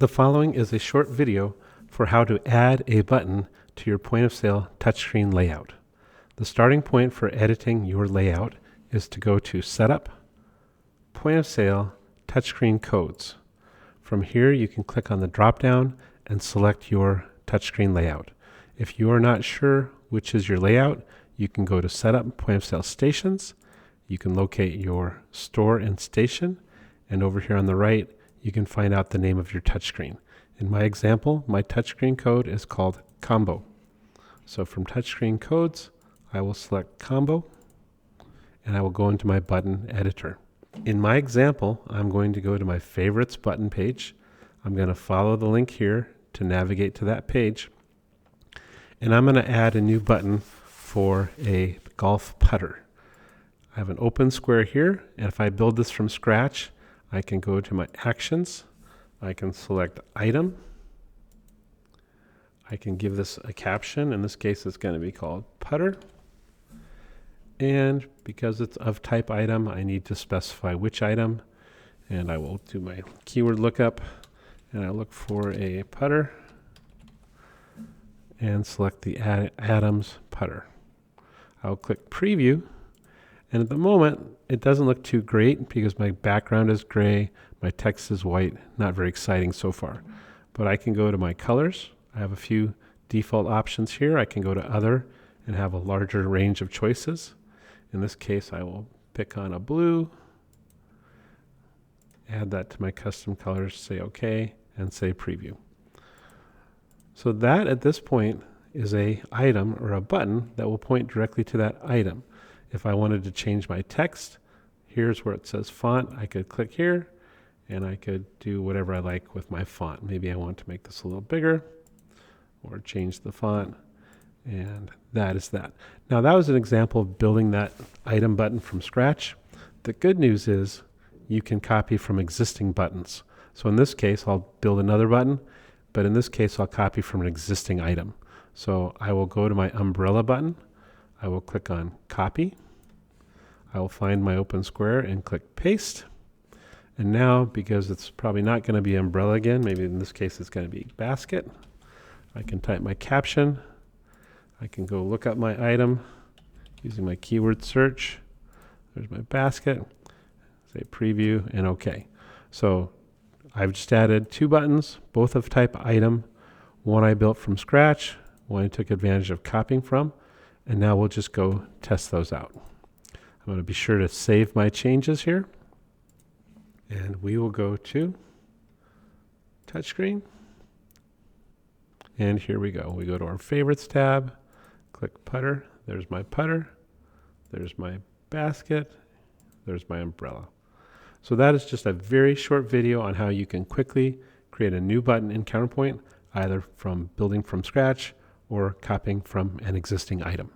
The following is a short video for how to add a button to your point of sale touchscreen layout. The starting point for editing your layout is to go to Setup, Point of Sale, Touchscreen Codes. From here you can click on the drop down and select your touchscreen layout. If you are not sure which is your layout, you can go to Setup, Point of Sale Stations. You can locate your store and station, and over here on the right you can find out the name of your touchscreen. In my example, my touchscreen code is called Combo. So from touchscreen codes, I will select Combo and I will go into my button editor. In my example, I'm going to go to my favorites button page. I'm going to follow the link here to navigate to that page. And I'm going to add a new button for a golf putter. I have an open square here, and if I build this from scratch, I can go to my actions. I can select item. I can give this a caption. In this case, it's going to be called putter. And because it's of type item, I need to specify which item. And I will do my keyword lookup, and I look for a putter and select the Adams putter. I'll click preview. And at the moment, it doesn't look too great because my background is gray, my text is white, not very exciting so far. But I can go to my colors. I have a few default options here. I can go to other and have a larger range of choices. In this case, I will pick on a blue, add that to my custom colors, say OK, and say preview. So that at this point is a item or a button that will point directly to that item. If I wanted to change my text, here's where it says font. I could click here and I could do whatever I like with my font. Maybe I want to make this a little bigger or change the font, and that is that. Now that was an example of building that item button from scratch. The good news is you can copy from existing buttons. So in this case, I'll build another button, but in this case, I'll copy from an existing item. So I will go to my umbrella button. I will click on copy. I will find my open square and click paste. And now, because it's probably not going to be umbrella again, maybe in this case it's going to be basket, I can type my caption. I can go look up my item using my keyword search. There's my basket. Say preview and OK. So I've just added two buttons, both of type item. One I built from scratch, one I took advantage of copying from. And now we'll just go test those out. I'm going to be sure to save my changes here. And we will go to touchscreen. And here we go. We go to our favorites tab, click putter. There's my putter. There's my basket. There's my umbrella. So that is just a very short video on how you can quickly create a new button in Counterpoint, either from building from scratch or copying from an existing item.